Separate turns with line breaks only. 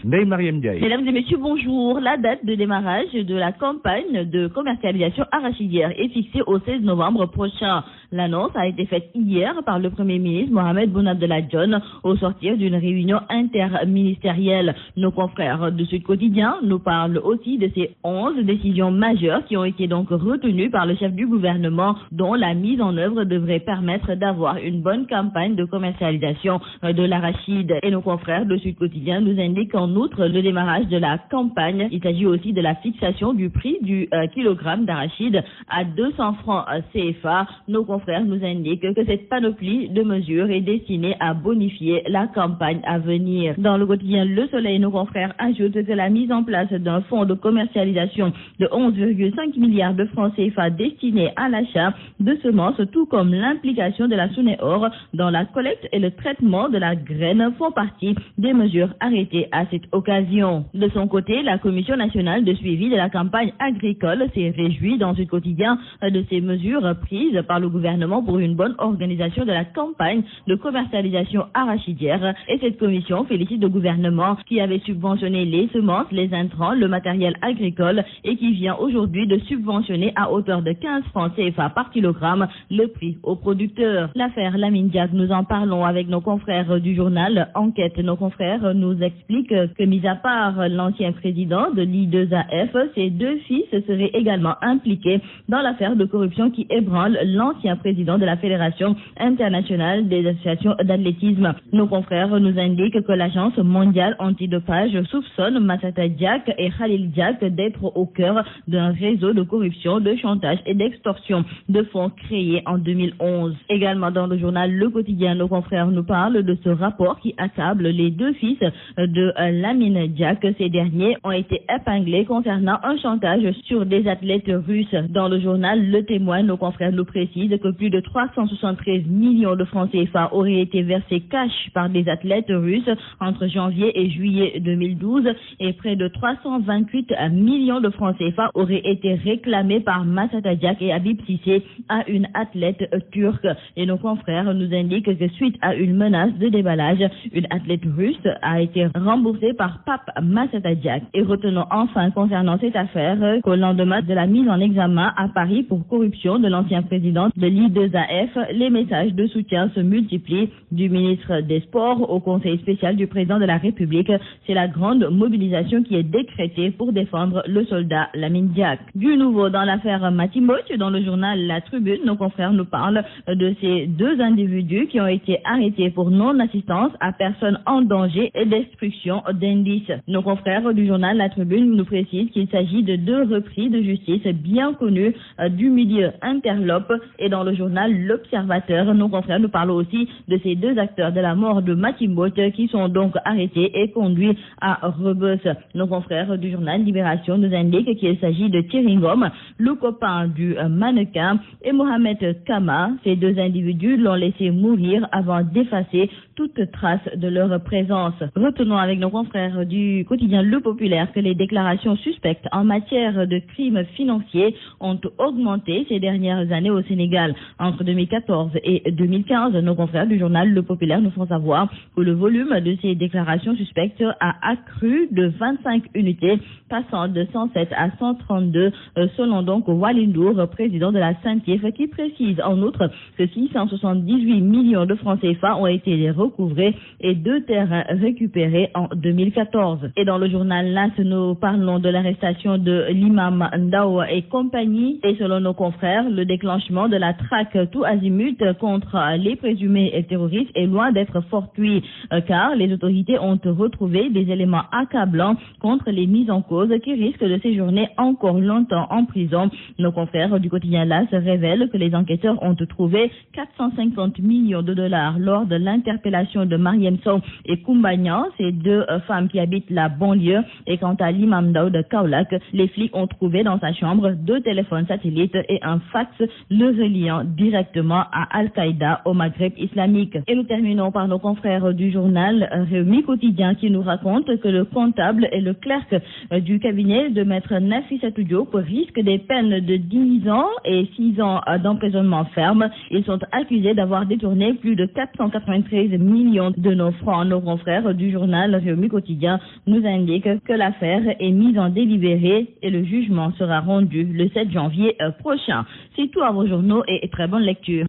Ndeye Mariam Ndiaye.
Mesdames et messieurs, bonjour. La date de démarrage de la campagne de commercialisation arachidière est fixée au 16 novembre prochain. L'annonce a été faite hier par le Premier ministre Mohamed Boun Abdallah Dionne au sortir d'une réunion interministérielle. Nos confrères de Sud Quotidien nous parlent aussi de ces 11 décisions majeures qui ont été donc retenues par le chef du gouvernement, dont la mise en œuvre devrait permettre d'avoir une bonne campagne de commercialisation de l'arachide. Et nos confrères de Sud Quotidien nous indiquent en outre le démarrage de la campagne. Il s'agit aussi de la fixation du prix du kilogramme d'arachide à 200 francs CFA. Nos confrères nous indiquent que cette panoplie de mesures est destinée à bonifier la campagne à venir. Dans le quotidien Le Soleil, nos confrères ajoutent que la mise en place d'un fonds de commercialisation de 11,5 milliards de francs CFA destiné à l'achat de semences, tout comme l'implication de la SONEOR dans la collecte et le traitement de la graine font partie des mesures arrêtées à cette occasion. De son côté, la Commission nationale de suivi de la campagne agricole s'est réjouie dans ce quotidien de ces mesures prises par le gouvernement pour une bonne organisation de la campagne de commercialisation arachidière. Et cette commission félicite le gouvernement qui avait subventionné les semences, les intrants, le matériel agricole et qui vient aujourd'hui de subventionner à hauteur de 15 francs CFA par kilogramme le prix aux producteurs. L'affaire Lamine Diack, nous en parlons avec nos confrères du journal Enquête. Nos confrères nous expliquent que, mis à part l'ancien président de l'I2AF, ses deux fils seraient également impliqués dans l'affaire de corruption qui ébranle l'ancien président de la Fédération internationale des associations d'athlétisme. Nos confrères nous indiquent que l'Agence mondiale antidopage soupçonne Massata Diack et Khalil Diack d'être au cœur d'un réseau de corruption, de chantage et d'extorsion de fonds créé en 2011. Également dans le journal Le Quotidien, nos confrères nous parlent de ce rapport qui accable les deux fils de Lamine Diack. Ces derniers ont été épinglés concernant un chantage sur des athlètes russes. Dans le journal Le Témoin, nos confrères nous précisent que plus de 373 millions de francs CFA auraient été versés cash par des athlètes russes entre janvier et juillet 2012 et près de 328 millions de francs CFA auraient été réclamés par Massata Diack et Habib Cissé à une athlète turque. Et nos confrères nous indiquent que suite à une menace de déballage, une athlète russe a été remboursée par Pape Massata Diack. Et retenons enfin concernant cette affaire qu'au lendemain de la mise en examen à Paris pour corruption de l'ancien président de l'I2AF, les messages de soutien se multiplient du ministre des Sports au conseil spécial du président de la République. C'est la grande mobilisation qui est décrétée pour défendre le soldat Lamine Diack. Du nouveau dans l'affaire Matimoch, dans le journal La Tribune, nos confrères nous parlent de ces deux individus qui ont été arrêtés pour non-assistance à personne en danger et destruction d'indices. Nos confrères du journal La Tribune nous précisent qu'il s'agit de deux repris de justice bien connus du milieu interlope. Et dans le journal L'Observateur, nos confrères nous parlent aussi de ces deux acteurs de la mort de Matimoch qui sont donc arrêtés et conduits à Rebeuss. Nos confrères du journal Libération nous indiquent qu'il s'agit de Thierry Ngom, le copain du mannequin, et Mohamed Kama. Ces deux individus l'ont laissé mourir avant d'effacer toute trace de leur présence. Retenons avec nos confrères du quotidien Le Populaire que les déclarations suspectes en matière de crimes financiers ont augmenté ces dernières années au Sénégal. Entre 2014 et 2015, nos confrères du journal Le Populaire nous font savoir que le volume de ces déclarations suspectes a accru de 25 unités, passant de 107 à 132, selon donc Walindour, président de la Saintif, qui précise en outre que 678 millions de francs CFA ont été recouvrés et 2 terrains récupérés en 2014. Et dans le journal LAS, nous parlons de l'arrestation de l'imam Ndao et compagnie. Et selon nos confrères, le déclenchement de la traque tout azimut contre les présumés terroristes est loin d'être fortuit, car les autorités ont retrouvé des éléments accablants contre les mises en cause qui risquent de séjourner encore longtemps en prison. Nos confrères du quotidien LAS révèlent que les enquêteurs ont trouvé 450 millions de dollars lors de l'interpellation de Mariam Sow et Koumbagnan, ces deux femmes qui habitent la banlieue. Et quant à l'imam Ndao de Kaolack, les flics ont trouvé dans sa chambre 2 téléphones satellites et un fax le reliant directement à Al-Qaïda au Maghreb islamique. Et nous terminons par nos confrères du journal Rewmi Quotidien qui nous raconte que le comptable et le clerc du cabinet de maître Nafissatou Diop risquent des peines de 10 ans et 6 ans d'emprisonnement ferme. Ils sont accusés d'avoir détourné plus de 493 millions de nos francs. Nos confrères du journal Rewmi Quotidien quotidien nous indique que l'affaire est mise en délibéré et le jugement sera rendu le 7 janvier prochain. C'est tout à vos journaux et très bonne lecture.